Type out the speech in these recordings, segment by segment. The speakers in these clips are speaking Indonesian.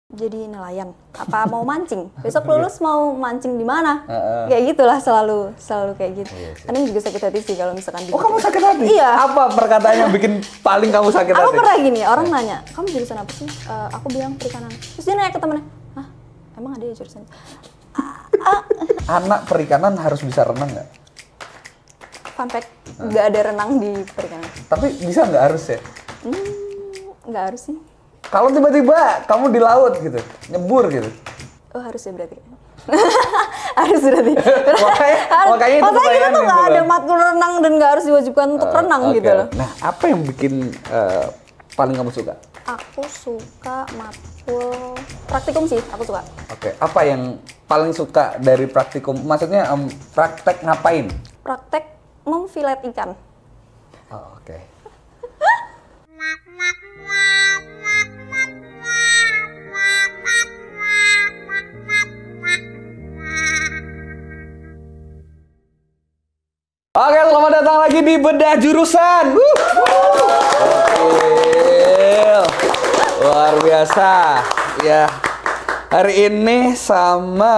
jadi nelayan. Apa mau mancing? Besok lulus mau mancing di mana? Kayak gitulah selalu kayak gitu. Kadang juga sakit hati sih kalau misalkan. Oh, kamu sakit hati? Iya. Apa perkataan yang bikin paling kamu sakit hati? Aku pernah gini, orang nanya, kamu jurusan apa sih? Aku bilang perikanan. Terus dia nanya ke temennya, hah? Emang ada ya jurusan? Anak perikanan harus bisa renang nggak? Fun fact, nggak ada renang di perikanan. Tapi bisa nggak harus ya? Nggak harus sih. Kalau tiba-tiba kamu di laut gitu, nyebur gitu. Oh harus ya berarti. Harus berarti. makanya itu kita tuh gitu nggak ada matkul renang dan nggak harus diwajibkan untuk renang gitu loh. Nah, apa yang bikin paling kamu suka? Aku suka matkul praktikum sih, aku suka. Oke, apa yang paling suka dari praktikum? Maksudnya praktek ngapain? Praktek memfilet ikan. Oh, oke. Oke, selamat datang lagi di Bedah Jurusan. Luar biasa. Ya, hari ini sama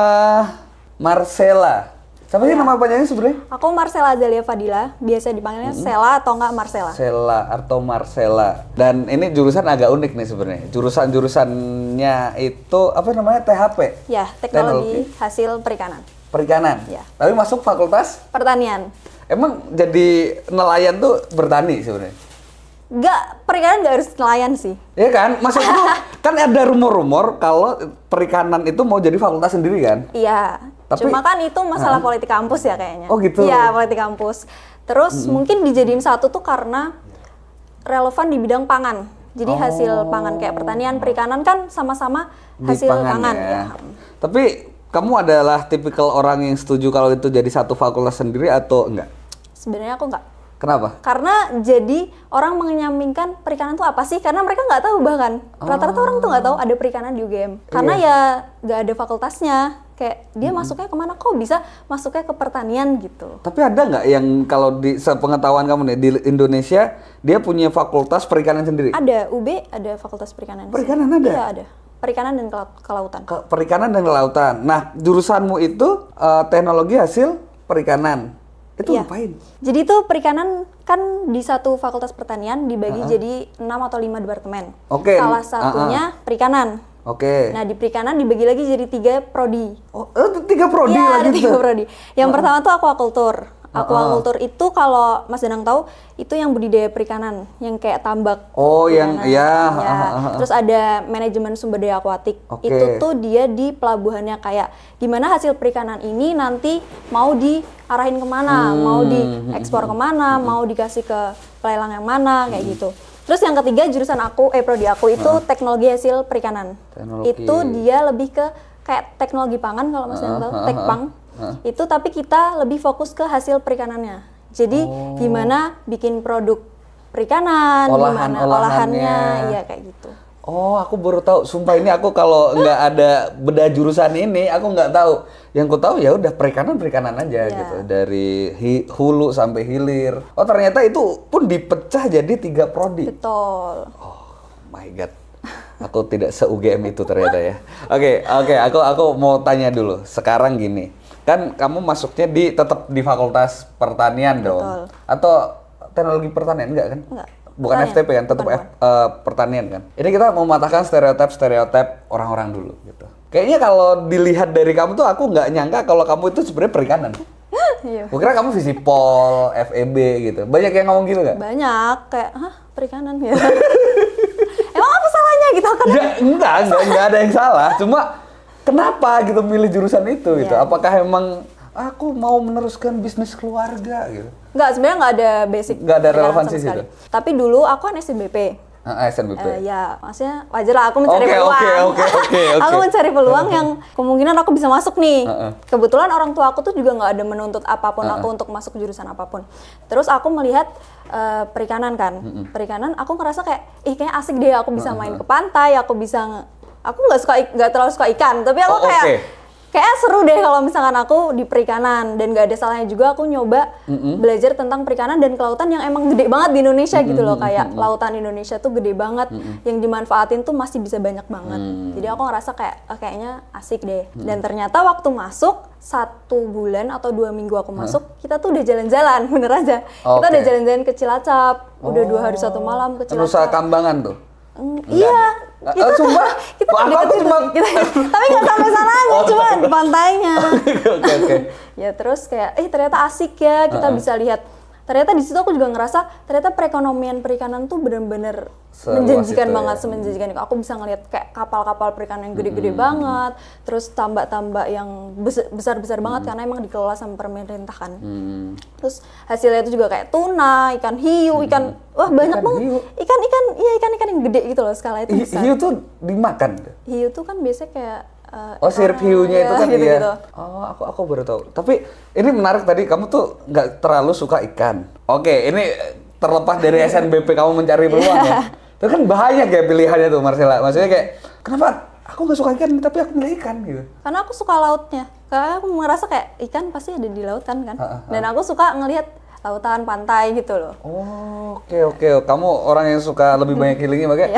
Marcella. Siapa sih nama panjangnya sebenarnya? Aku Marcella Azalia Fadila, biasa dipanggilnya Sela atau enggak Marcella. Sela atau Marcella. Dan ini jurusan agak unik nih sebenarnya. Jurusannya itu apa namanya? THP. Ya, teknologi hasil perikanan. Perikanan. Ya. Tapi masuk fakultas Pertanian. Emang jadi nelayan tuh bertani sebenarnya? Enggak, perikanan nggak harus nelayan sih. Iya kan? Maksudku kan ada rumor-rumor kalau perikanan itu mau jadi fakultas sendiri kan? Iya. Cuma kan itu masalah politik kampus ya kayaknya. Oh gitu? Iya, politik kampus. Terus mungkin dijadiin satu tuh karena relevan di bidang pangan. Jadi hasil pangan kayak pertanian, perikanan kan sama-sama hasil pangan. Ya. Tapi kamu adalah tipikal orang yang setuju kalau itu jadi satu fakultas sendiri atau enggak? Sebenarnya aku enggak. Kenapa? Karena jadi orang menyampingkan perikanan itu apa sih? Karena mereka nggak tahu bahkan. Rata-rata orang tuh nggak tahu ada perikanan di UGM. Karena ya nggak ada fakultasnya. Kayak dia masuknya kemana? Kok bisa masuknya ke pertanian gitu? Tapi ada nggak yang kalau di sepengetahuan kamu nih di Indonesia dia punya fakultas perikanan sendiri? Ada, UB ada fakultas perikanan. Perikanan ada? Iya ada. Perikanan dan kelautan. Perikanan dan kelautan. Nah, jurusanmu itu teknologi hasil perikanan. Itu ngapain? Jadi itu perikanan kan di satu fakultas pertanian dibagi jadi 6 atau 5 departemen. Oke. Salah satunya perikanan. Oke. Nah di perikanan dibagi lagi jadi 3 prodi. Oh, 3 prodi lagi? Iya, ada 3 tuh? prodi. Yang pertama tuh aquacultur. Aquacultur itu kalau Mas Danang tahu itu yang budidaya perikanan, yang kayak tambak. Oh, yang ya. Terus ada manajemen sumber daya akuatik. Itu tuh dia di pelabuhannya kayak gimana hasil perikanan ini nanti mau diarahin kemana, mau diekspor kemana, mau dikasih ke pelelang yang mana kayak gitu. Terus yang ketiga jurusan aku, prodi aku itu teknologi hasil perikanan. Itu dia lebih ke kayak teknologi pangan kalau Mas Danang tahu, tekpang. Itu tapi kita lebih fokus ke hasil perikanannya. Jadi gimana bikin produk perikanan, gimana olahannya, ya kayak gitu. Oh, aku baru tahu. Sumpah ini aku kalau nggak ada bedah jurusan ini, aku nggak tahu. Yang ku tahu ya udah perikanan aja gitu, dari hulu sampai hilir. Oh ternyata itu pun dipecah jadi 3 prodi. Betul. Oh my god. Aku tidak se-UGM itu ternyata ya. Oke, aku mau tanya dulu. Sekarang gini, kan kamu masuknya tetap di Fakultas Pertanian dong? Betul. Atau teknologi pertanian enggak kan? Enggak. Bukan pertanian. FTP kan, tetap pertanian kan? Ini kita mau mematahkan stereotip orang-orang dulu gitu. Kayaknya kalau dilihat dari kamu tuh aku nggak nyangka kalau kamu itu sebenarnya perikanan. Iya. Kira kamu Visipol, FEB gitu. Banyak yang ngomong gitu nggak? Banyak, kayak perikanan ya. Emang apa salahnya gitu kan? Ya enggak ada yang salah. Cuma kenapa gitu milih jurusan itu gitu? Apakah emang aku mau meneruskan bisnis keluarga gitu? Enggak, sebenarnya nggak ada basic. Nggak ada relevansi situ. Tapi dulu aku kan SNBP. SNBP. Ya, maksudnya wajar lah aku mencari peluang. Oke. Aku mencari peluang yang kemungkinan aku bisa masuk nih. Kebetulan orang tua aku tuh juga nggak ada menuntut apapun aku untuk masuk jurusan apapun. Terus aku melihat perikanan kan. Perikanan aku ngerasa kayak kayaknya asik deh aku bisa main ke pantai, aku nggak terlalu suka ikan, tapi aku kayak kayak seru deh kalau misalkan aku di perikanan, dan gak ada salahnya juga aku nyoba belajar tentang perikanan dan kelautan yang emang gede banget di Indonesia gitu loh. Kayak lautan Indonesia tuh gede banget, yang dimanfaatin tuh masih bisa banyak banget. Jadi aku ngerasa kayak kayaknya asik deh. Dan ternyata waktu masuk 1 bulan atau 2 minggu aku masuk, kita tuh udah jalan-jalan, bener aja. Kita udah jalan-jalan ke Cilacap, udah 2 hari 1 malam ke Cilacap. Nusa Kambangan tuh? Iya. Kita sumpah? kita deketin kita, tapi nggak sampai sananya, cuma di pantainya. Oke. Ya terus kayak ternyata asik ya, kita bisa lihat. Ternyata di situ aku juga ngerasa ternyata perekonomian perikanan tuh benar-benar menjanjikan banget, semenjanjikan. Aku bisa ngelihat kayak kapal-kapal perikanan yang gede-gede banget, terus tambak-tambak yang besar-besar banget karena emang dikelola sama pemerintah kan. Terus hasilnya itu juga kayak tuna, ikan hiu, ikan banyak banget. Ikan yang gede gitu loh, skala itu besar. Hiu tuh dimakan? Hiu tuh kan biasanya kayak sirip hiunya itu kan gitu, iya. Gitu. Oh, aku baru tahu. Tapi ini menarik tadi, kamu tuh nggak terlalu suka ikan. Oke, ini terlepas dari SNBP kamu mencari peluang ya. Itu kan banyak ya pilihannya tuh, Marcella. Maksudnya kayak, kenapa aku nggak suka ikan tapi aku milih ikan gitu? Karena aku suka lautnya. Karena aku merasa kayak ikan pasti ada di lautan kan. Dan aku suka ngelihat lautan, pantai gitu loh. Oh, oke. Kamu orang yang suka lebih banyak healingnya, makanya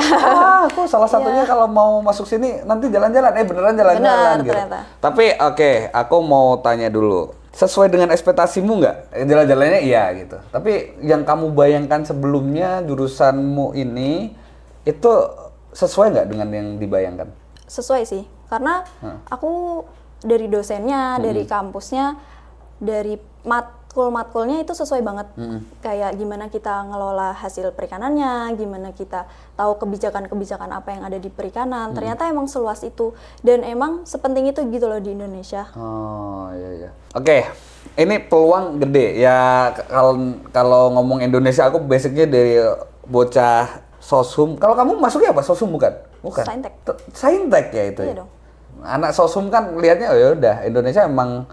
aku salah satunya kalau mau masuk sini nanti jalan-jalan, beneran jalan-jalan gitu. Ternyata. Tapi aku mau tanya dulu, sesuai dengan ekspektasimu nggak? Jalan-jalannya iya gitu. Tapi yang kamu bayangkan sebelumnya jurusanmu ini itu sesuai nggak dengan yang dibayangkan? Sesuai sih, karena aku dari dosennya, dari kampusnya, dari matkulnya itu sesuai banget. Kayak gimana kita ngelola hasil perikanannya, gimana kita tahu kebijakan-kebijakan apa yang ada di perikanan. Ternyata emang seluas itu dan emang sepenting itu gitu loh di Indonesia. Oh iya. Oke, ini peluang gede ya. Kalau ngomong Indonesia, aku basicnya dari bocah Soshum. Kalau kamu masuknya apa? Soshum bukan? Saintek. Saintek ya itu. Iya ya? dong. Anak Soshum kan lihatnya ya udah Indonesia emang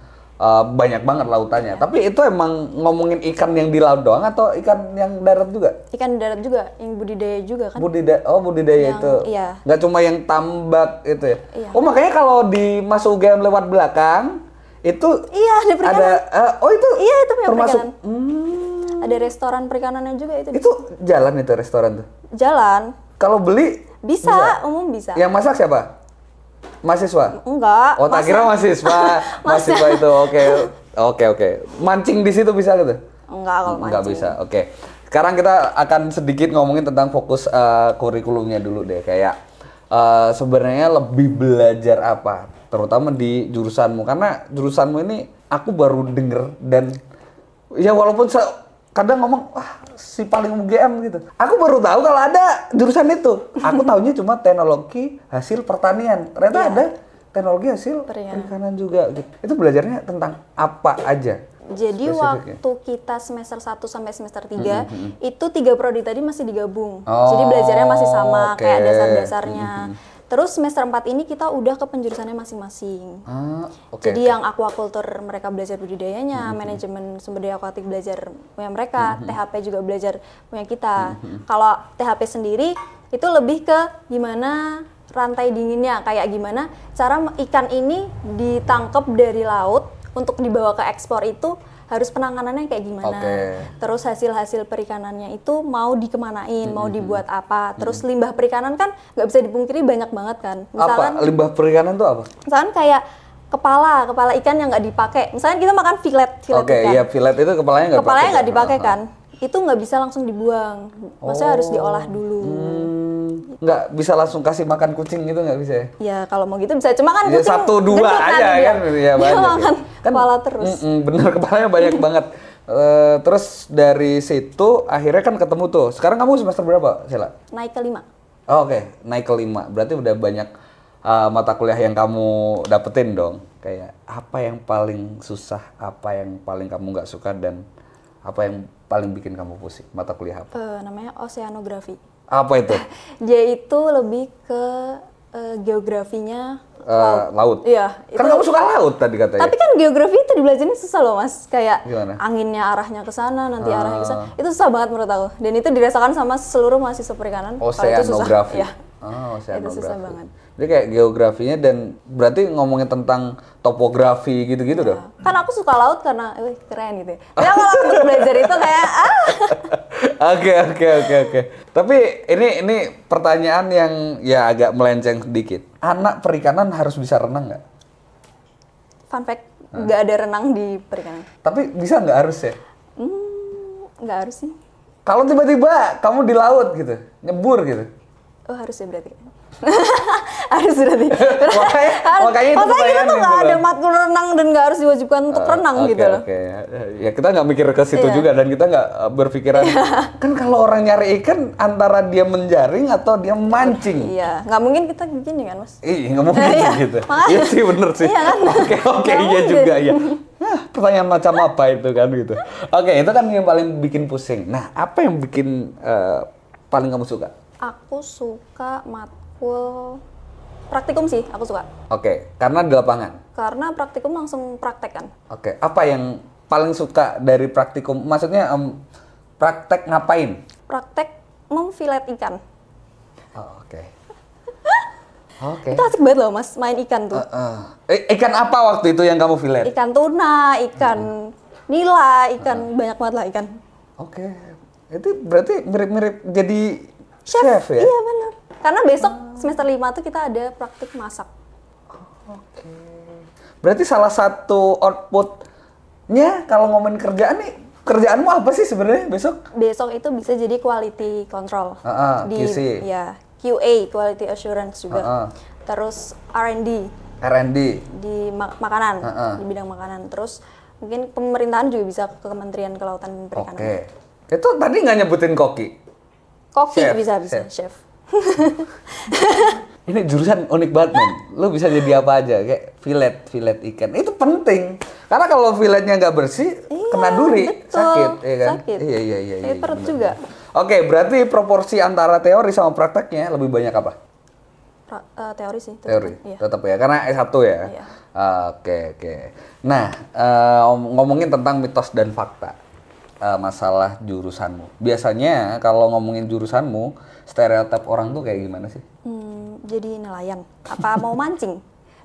banyak banget lautannya. Tapi itu emang ngomongin ikan yang di laut doang atau ikan yang darat juga? Ikan darat juga, yang budidaya juga kan? Budidaya yang, itu. Iya. Nggak cuma yang tambak itu ya? Iya. Oh makanya kalau di masuk UGM lewat belakang itu ada perikanan. Itu iya, itu punya termasuk perikanan. Ada restoran perikanannya juga itu. Itu jalan itu restoran tuh? Jalan. Kalau beli? Bisa, umum bisa. Yang masak siapa? Mahasiswa? Enggak. Oh, tak kira mahasiswa. Mahasiswa itu, oke. Mancing di situ bisa gitu? Enggak, kalau mancing. Enggak bisa, oke. Sekarang kita akan sedikit ngomongin tentang fokus kurikulumnya dulu deh. Kayak sebenarnya lebih belajar apa? Terutama di jurusanmu. Karena jurusanmu ini aku baru denger dan ya walaupun kadang ngomong, wah si paling UGM gitu. Aku baru tahu kalau ada jurusan itu. Aku taunya cuma teknologi hasil pertanian. Ternyata ada teknologi hasil perikanan juga gitu. Itu belajarnya tentang apa aja? Jadi waktu kita semester 1 sampai semester 3, itu 3 prodi tadi masih digabung. Jadi belajarnya masih sama, kayak dasar-dasarnya. Terus semester 4 ini kita udah ke penjurusannya masing-masing. Jadi yang aquaculture mereka belajar budidayanya, manajemen sumber daya akuatik belajar punya mereka, THP juga belajar punya kita. Kalau THP sendiri itu lebih ke gimana rantai dinginnya, kayak gimana cara ikan ini ditangkap dari laut untuk dibawa ke ekspor itu harus penanganannya kayak gimana. Terus hasil-hasil perikanannya itu mau dikemanain, mau dibuat apa. Terus limbah perikanan kan nggak bisa dipungkiri banyak banget kan. Misalkan, apa? Limbah perikanan itu apa? Misalkan kayak kepala ikan yang nggak dipakai. Misalkan kita makan filet ikan. Iya fillet itu kepalanya nggak dipakai kan. Itu nggak bisa langsung dibuang. Maksudnya harus diolah dulu. Nggak bisa langsung kasih makan kucing gitu, nggak bisa ya? Ya kalau mau gitu bisa, cuma kan kucing 1-2 aja kan, ya banyak makan ya. kepala terus. Bener, kepalanya banyak banget. Terus dari situ akhirnya kan ketemu tuh. Sekarang kamu semester berapa, Sheila? Naik ke 5. Oke, naik ke 5. Berarti udah banyak mata kuliah yang kamu dapetin dong. Kayak apa yang paling susah, apa yang paling kamu nggak suka, dan apa yang paling bikin kamu pusing? Mata kuliah apa? Namanya oceanografi. Apa itu? Dia itu lebih ke geografinya laut. Iya. Kan kamu suka laut tadi katanya. Tapi kan geografi itu dibelajarin susah loh mas. Kayak gimana? Anginnya arahnya ke sana, nanti arahnya ke sana. Itu susah banget menurut aku. Dan itu dirasakan sama seluruh mahasiswa perikanan. Oceanografi. Iya. Oh, Itu susah oceanografi. banget. Jadi kayak geografinya dan berarti ngomongin tentang topografi gitu-gitu dong. Kan aku suka laut karena, keren gitu. Ya kalau untuk belajar itu kayak Oke. Tapi ini pertanyaan yang ya agak melenceng sedikit. Anak perikanan harus bisa renang nggak? fun fact, nggak ada renang di perikanan. Tapi bisa nggak harus ya? Nggak harus sih. Kalau tiba-tiba kamu di laut gitu, nyebur gitu. Oh harus ya berarti. Harus berarti. Makanya itu kita pertanyaan tuh nggak gitu ada loh. matkul renang dan nggak harus diwajibkan untuk renang gitu loh. Oke. Ya kita nggak mikir ke situ juga dan kita nggak berpikiran kan kalau orang nyari ikan antara dia menjaring atau dia memancing. Iya, nggak mungkin kita gini kan mas. Iya nggak mungkin Iya, gitu. makanya. Iya sih bener sih. Iya kan? Oke Nggak iya mungkin. juga ya. Pertanyaan macam apa itu kan gitu. Oke itu kan yang paling bikin pusing. Nah apa yang bikin paling kamu suka? Aku suka matkul praktikum sih, aku suka. Oke karena di lapangan. Karena praktikum langsung praktek kan. Oke apa yang paling suka dari praktikum? Maksudnya praktek ngapain? Praktek memfilet ikan. Oh, oke. Oke. Itu asik banget loh mas, main ikan tuh. Ikan apa waktu itu yang kamu filet? Ikan tuna, ikan nila, ikan banyak banget lah ikan. Oke. Itu berarti mirip-mirip jadi chef ya? Iya benar. Karena besok semester 5 tuh kita ada praktik masak. Oke. Berarti salah satu outputnya kalau ngomongin kerjaan nih, kerjaanmu apa sih sebenarnya besok? Besok itu bisa jadi quality control. QC. Ya, QA, quality assurance juga. Terus R&D R&D. di makanan, di bidang makanan. Terus mungkin pemerintahan juga bisa ke Kementerian Kelautan dan Perikanan. Oke. Itu tadi nggak nyebutin koki? Koki Chef, bisa, chef. chef. Ini jurusan unik banget, men. Lu bisa jadi apa aja, kayak filet ikan. Itu penting. Karena kalau filetnya nggak bersih, kena duri, betul. sakit, ya kan? Sakit. Iya. Sakit perut bener. juga. Oke, berarti proporsi antara teori sama prakteknya lebih banyak apa? Teori sih. Teori, Iya. tetap ya, karena S1 ya? Iya. Oke. Nah, ngomongin tentang mitos dan fakta. Masalah jurusanmu. Biasanya kalau ngomongin jurusanmu, stereotip orang tuh kayak gimana sih? Jadi nelayan. Apa mau mancing?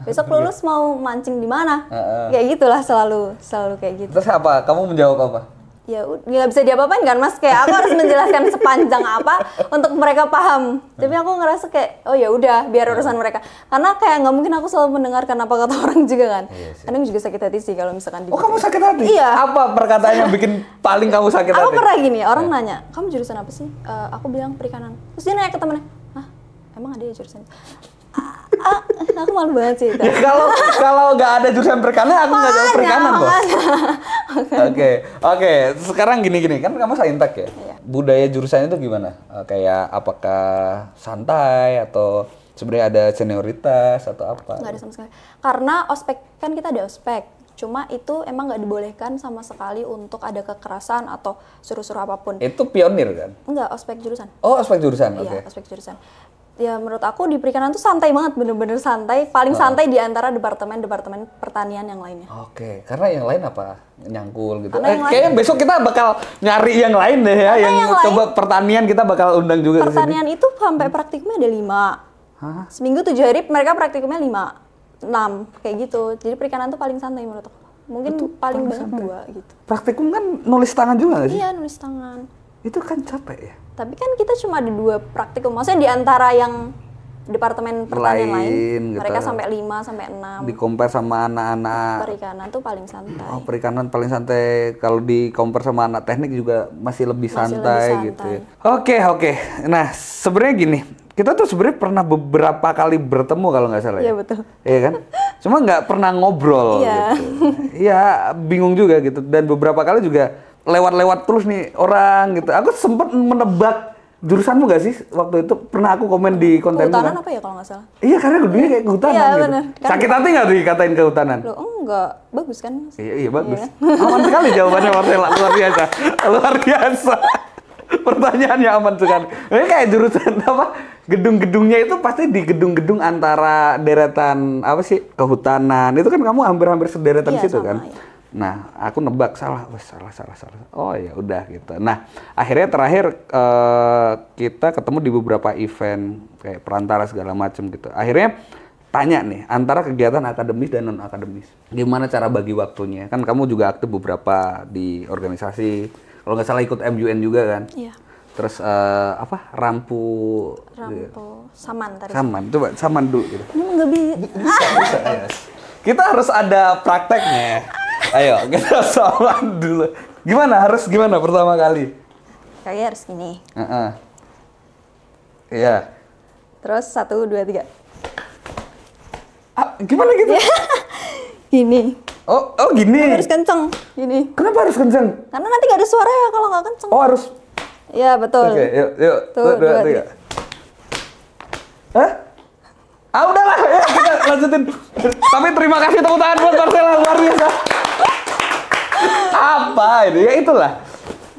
Besok lulus mau mancing di mana? Kayak gitulah selalu kayak gitu. Terus apa? Kamu menjawab apa? Ya nggak bisa diapa-apain kan mas, kayak aku harus menjelaskan sepanjang apa untuk mereka paham. Tapi aku ngerasa kayak oh ya udah biar urusan mereka, karena kayak nggak mungkin aku selalu mendengarkan apa kata orang juga kan. Kadang juga sakit hati sih kalau misalkan Oh kamu sakit hati? Iya. Apa perkataan yang bikin paling kamu sakit hati? Aku pernah gini, orang nanya kamu jurusan apa sih? Aku bilang perikanan. Terus dia nanya ke temennya, hah emang ada ya jurusan? Aku malu banget sih itu. Ya, kalau nggak ada jurusan perikanan, aku nggak jawab perikanan bos. Oke. Sekarang gini kan kamu saintek ya. Iya. Budaya jurusannya itu gimana? Kayak apakah santai atau sebenarnya ada senioritas atau apa? Nggak ada sama sekali. Karena ospek kan kita ada ospek. Cuma itu emang nggak dibolehkan sama sekali untuk ada kekerasan atau suruh-suruh apapun. Itu pionir kan? Enggak, ospek jurusan. Oh ospek jurusan, oke. Iya, ospek jurusan. Ya menurut aku di perikanan tuh santai banget, bener-bener santai. Paling santai di antara departemen pertanian yang lainnya. Oke, karena yang lain apa? Nyangkul gitu. Karena yang Kayaknya besok kita bakal nyari yang lain deh ya. Yang coba pertanian kita bakal undang juga ke sini. Pertanian itu sampai praktikumnya ada 5. Seminggu 7 hari mereka praktikumnya 5, 6 kayak gitu. Jadi perikanan tuh paling santai menurut aku. Mungkin paling banyak 2 gitu. Praktikum kan nulis tangan juga nggak sih? Iya, nulis tangan. Itu kan capek ya? Tapi kan kita cuma ada 2 praktikum. Maksudnya di antara yang departemen pertanian lain gitu. mereka sampai 5 sampai 6. Di compare sama anak-anak Perikanan tuh paling santai. perikanan paling santai. Kalau di compare sama anak teknik juga masih lebih Masih santai lebih gitu ya. santai. Oke. Nah, sebenarnya gini, kita tuh sebenarnya pernah beberapa kali bertemu kalau nggak salah Iya ya. betul. Iya kan? Cuma nggak pernah ngobrol Iya. gitu. Iya, bingung juga gitu. Dan beberapa kali juga lewat-lewat terus nih orang gitu. Aku sempat menebak jurusanmu gak sih waktu itu? Pernah aku komen di konten Kehutanan kan? apa ya kalau nggak salah? Iya, karena gedungnya kayak kehutanan Iya, gitu. bener. Kan- Sakit hati nggak tuh dikatain kehutanan? Loh enggak, bagus kan? Mas? Iya bagus. Aman sekali jawabannya Marcella, luar biasa. Luar biasa. Pertanyaannya aman sekali. Ini kayak jurusan apa? Gedung-gedungnya itu pasti di gedung-gedung antara deretan apa sih? Kehutanan. Itu kan kamu hampir-hampir sederetan Iya, situ sama, kan? iya. Nah, aku nebak salah. Wah, salah. Oh ya udah gitu. Nah, akhirnya terakhir kita ketemu di beberapa event kayak perantara segala macam gitu. Akhirnya tanya nih, antara kegiatan akademis dan non akademis, gimana cara bagi waktunya? Kan kamu juga aktif beberapa di organisasi. Kalau nggak salah ikut MUN juga kan? Iya. Terus Rampu Saman tadi. Saman, coba Saman dulu gitu. Ini nggak bisa. Ya. Kita harus ada prakteknya. Ayo, kita Saman dulu. Gimana pertama kali? Kayaknya harus gini. Iya. Terus 1, 2, 3. Gimana gitu? Gini. Oh gini. Harus kenceng. Gini. Kenapa harus kenceng? Karena nanti nggak ada suara ya kalau nggak kenceng. Oh harus. Iya betul. Oke, yuk. Tuh, 2, 3. Hah? Udahlah, ya kita lanjutin. Tapi terima kasih tepuk tangan buat Marcella, luar biasa. Apa ini? Ya itulah.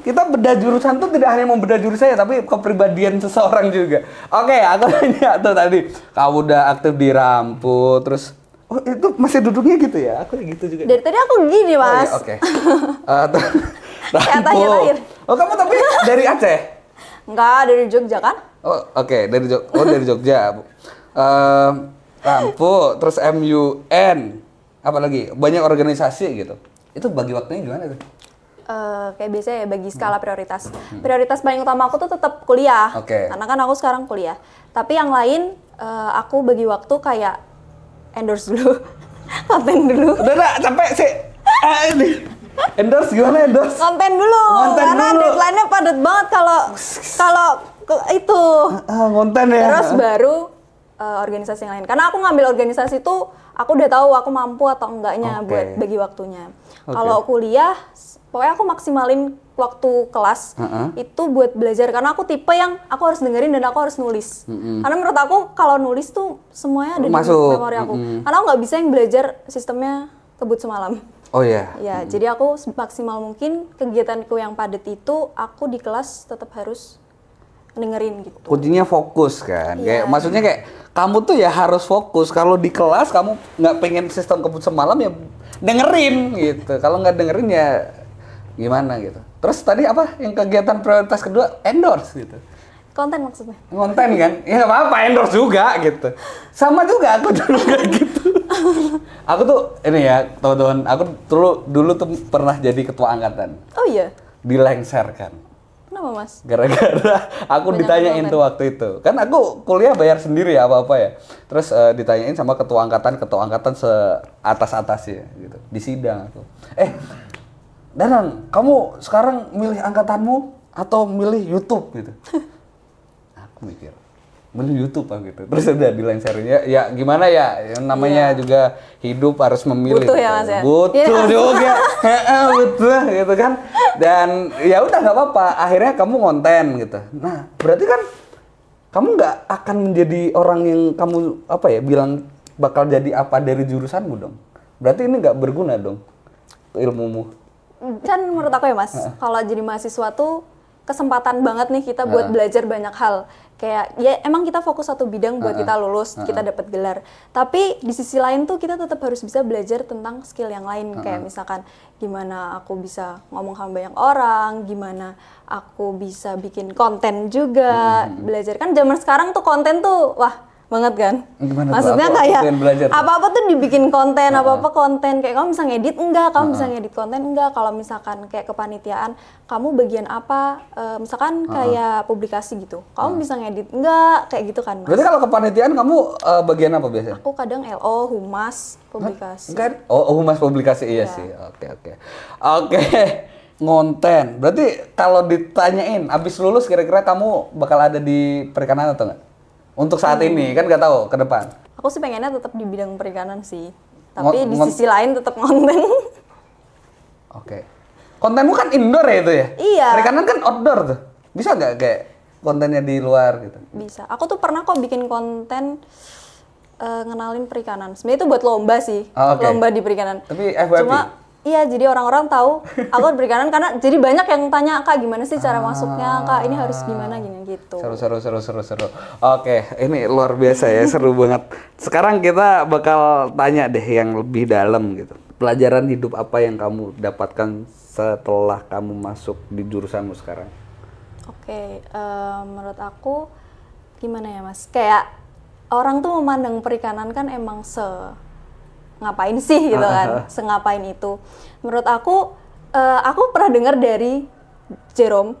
Kita beda jurusan tuh tidak hanya mau beda jurusan ya, tapi kepribadian seseorang juga. Oke, aku nanya tuh tadi. Kamu udah aktif di Rampu, terus itu masih duduknya gitu ya? Aku gitu juga. Dari tadi aku gini, Mas. Oh, iya, oke. Kayak tanya terakhir. Oh, kamu tapi dari Aceh? Enggak, dari Jogja kan? Oh, oke, dari Jogja. Rampu, terus MUN, apa lagi? Banyak organisasi gitu. Itu bagi waktunya gimana tuh? Kayak biasanya ya bagi skala prioritas. Prioritas paling utama aku tuh tetap kuliah. Karena kan aku sekarang kuliah. Tapi yang lain aku bagi waktu kayak endorse dulu, konten dulu. Udah capek sih. Endorse gimana endorse? Konten dulu. Karena deadline-nya padat banget kalau itu. Konten ya. Terus baru organisasi yang lain. Karena aku ngambil organisasi tuh aku udah tahu aku mampu atau enggaknya buat bagi waktunya. Kalau kuliah, pokoknya aku maksimalin waktu kelas itu buat belajar. Karena aku tipe yang aku harus dengerin dan aku harus nulis. Karena menurut aku kalau nulis tuh semuanya ada di memori aku. Karena aku nggak bisa yang belajar sistemnya kebut semalam. Oh iya. Ya, jadi aku maksimal mungkin kegiatanku yang padat itu aku di kelas tetap harus dengerin gitu. Kuncinya fokus kan. Kayak maksudnya kayak kamu tuh ya harus fokus. Kalau di kelas kamu nggak pengen sistem kebut semalam ya dengerin gitu. Kalau nggak dengerin ya gimana gitu. Terus tadi apa yang kegiatan prioritas kedua? Endorse gitu. Konten maksudnya? Konten kan? Ya nggak apa-apa, endorse juga gitu. Sama juga aku dulu kayak gitu. Aku tuh ini ya teman-teman, aku dulu tuh pernah jadi ketua angkatan. Oh iya? Dilengserkan. Kenapa Mas? Gara-gara aku ditanyain tuh waktu itu. Kan aku kuliah bayar sendiri ya apa-apa ya. Terus ditanyain sama ketua angkatan seatas-atasnya gitu. Di sidang aku. Danan, kamu sekarang milih angkatanmu atau milih YouTube gitu? Aku mikir, milih YouTube lah gitu. Terus udah dilengserin ya gimana ya, yang namanya juga hidup harus memilih. Butuh ya Mas ya? Butuh juga, butuh gitu kan. Dan ya udah nggak apa-apa, akhirnya kamu konten gitu. Nah berarti kan kamu nggak akan menjadi orang yang kamu bilang bakal jadi apa dari jurusanmu dong. Berarti ini nggak berguna dong ilmumu. Kan menurut aku ya Mas, kalau jadi mahasiswa tuh kesempatan banget nih kita buat belajar banyak hal. Kayak ya emang kita fokus satu bidang buat kita lulus, kita dapat gelar. Tapi di sisi lain tuh kita tetap harus bisa belajar tentang skill yang lain. Kayak misalkan gimana aku bisa ngomong sama banyak orang, gimana aku bisa bikin konten juga. Belajar kan zaman sekarang tuh konten tuh wah banget kan. Gimana maksudnya tuh? Kayak apa-apa tuh dibikin konten, apa-apa konten. Kayak kamu bisa ngedit enggak, kamu bisa ngedit konten enggak. Kalau misalkan kayak kepanitiaan, kamu bagian apa? Misalkan kayak publikasi gitu. Kamu bisa ngedit enggak? Kayak gitu kan, Mas. Berarti kalau kepanitiaan kamu bagian apa biasanya? Aku kadang LO, humas, publikasi. Humas publikasi iya sih. Oke. Ngonten. Berarti kalau ditanyain abis lulus kira-kira kamu bakal ada di perikanan atau enggak? Untuk saat ini, kan nggak tahu ke depan. Aku sih pengennya tetap di bidang perikanan sih. Tapi di sisi lain tetap konten. Oke. Kontenmu kan indoor ya itu ya? Iya. Perikanan kan outdoor tuh. Bisa nggak kayak kontennya di luar gitu? Bisa. Aku tuh pernah kok bikin konten ngenalin perikanan. Sebenarnya itu buat lomba sih. Lomba di perikanan. Tapi FYP? Cuma iya, jadi orang-orang tahu aku perikanan karena jadi banyak yang tanya, Kak gimana sih cara masuknya, Kak ini harus gimana gini gitu. Seru. Oke, ini luar biasa ya, seru banget. Sekarang kita bakal tanya deh yang lebih dalam gitu. pelajaran hidup apa yang kamu dapatkan setelah kamu masuk di jurusanmu sekarang? Oke, menurut aku gimana ya Mas? Kayak orang tuh memandang perikanan kan emang ngapain sih gitu kan, sengapain itu. Menurut aku pernah dengar dari Jerome,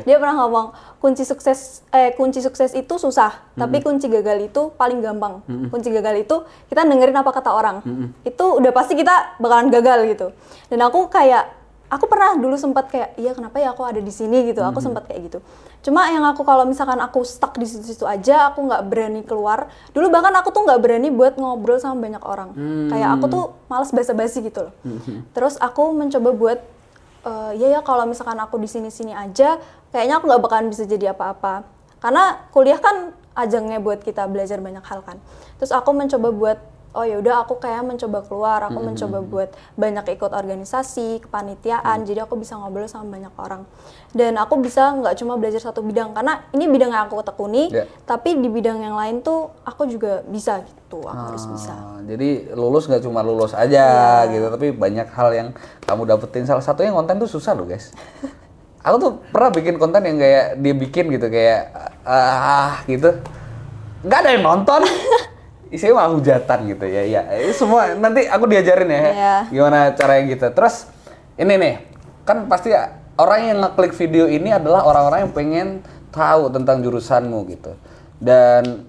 dia pernah ngomong kunci sukses itu susah, tapi kunci gagal itu paling gampang. Kunci gagal itu kita dengerin apa kata orang, itu udah pasti kita bakalan gagal gitu. Dan aku pernah dulu sempat kayak, iya kenapa ya aku ada di sini gitu, aku sempat kayak gitu. Cuma yang kalau misalkan aku stuck di situ-situ aja, aku nggak berani keluar. Dulu bahkan aku tuh nggak berani buat ngobrol sama banyak orang. Kayak aku tuh malas basa-basi gitu loh. Terus aku mencoba buat, ya kalau misalkan aku di sini-sini aja, kayaknya aku nggak bakalan bisa jadi apa-apa. Karena kuliah kan ajangnya buat kita belajar banyak hal kan. Terus aku mencoba buat, oh ya udah aku kayak mencoba keluar, aku mencoba buat banyak ikut organisasi, kepanitiaan, jadi aku bisa ngobrol sama banyak orang. Dan aku bisa nggak cuma belajar satu bidang, karena ini bidang yang aku tekuni, tapi di bidang yang lain tuh aku juga bisa gitu, aku harus bisa. Jadi lulus nggak cuma lulus aja gitu, tapi banyak hal yang kamu dapetin. Salah satunya konten tuh susah loh guys. Aku tuh pernah bikin konten yang kayak dia bikin gitu, kayak gitu, nggak ada yang nonton. Isinya malah hujatan gitu ya. Ini semua nanti aku diajarin ya gimana caranya gitu. Terus ini nih, kan pasti orang yang ngeklik video ini adalah orang-orang yang pengen tahu tentang jurusanmu gitu. Dan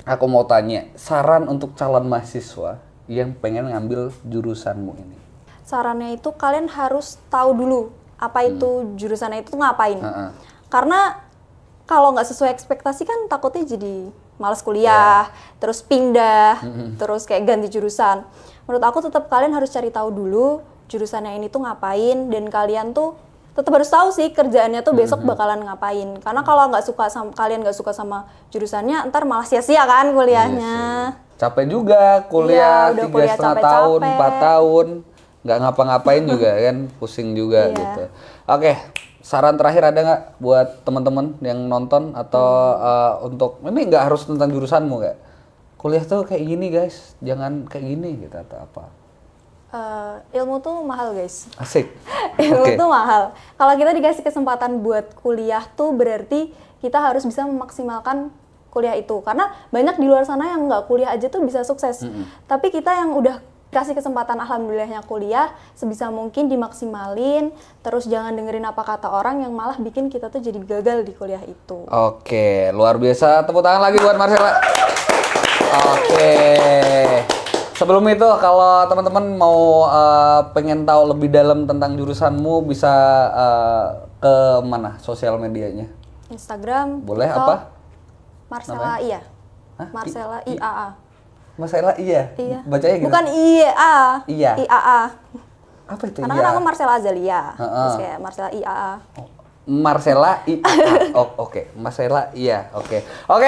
aku mau tanya, saran untuk calon mahasiswa yang pengen ngambil jurusanmu ini. Sarannya itu kalian harus tahu dulu apa itu jurusannya itu ngapain. Karena kalau nggak sesuai ekspektasi kan takutnya jadi malas kuliah, terus pindah, terus kayak ganti jurusan. Menurut aku tetap kalian harus cari tahu dulu jurusannya ini tuh ngapain, dan kalian tuh tetap harus tahu sih kerjaannya tuh besok bakalan ngapain. Karena kalau kalian nggak suka sama jurusannya, ntar malah sia-sia kan kuliahnya. Capek juga kuliah 3,5 tahun, 4 tahun, nggak ngapa-ngapain juga kan, pusing juga gitu. Oke. Saran terakhir ada nggak buat teman-teman yang nonton atau untuk ini nggak harus tentang jurusanmu nggak? Kuliah tuh kayak gini guys, jangan kayak gini gitu atau apa? Ilmu tuh mahal guys. Asik. Ilmu tuh mahal. Kalau kita dikasih kesempatan buat kuliah tuh berarti kita harus bisa memaksimalkan kuliah itu. Karena banyak di luar sana yang nggak kuliah aja tuh bisa sukses. Tapi kita yang udah kasih kesempatan alhamdulillahnya kuliah, sebisa mungkin dimaksimalin, terus jangan dengerin apa kata orang yang malah bikin kita tuh jadi gagal di kuliah itu. Oke, luar biasa. Tepuk tangan lagi buat Marcella. Oke. Sebelum itu, kalau teman-teman mau pengen tahu lebih dalam tentang jurusanmu, bisa ke mana sosial medianya? Instagram, boleh TikTok, apa? Marcella Iya. Marcella IAA. Marcella Iya. Bacanya gitu. Bukan IAA. IAA. Apa itu? Karena kan aku Marcella Azalia. Terus kayak Marcella IAA. Marcella IAA. Oke. Marcella iya. Oke,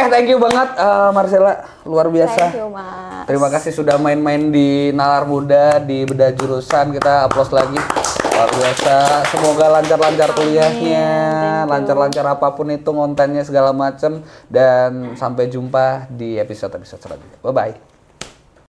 thank you banget Marcella, luar biasa. Thank you, Mas. Terima kasih sudah main-main di Nalar Muda, di Bedah Jurusan. Kita applause lagi. Luar biasa. Semoga lancar-lancar kuliahnya, lancar-lancar apapun itu kontennya segala macem, dan sampai jumpa di episode selanjutnya. Bye bye.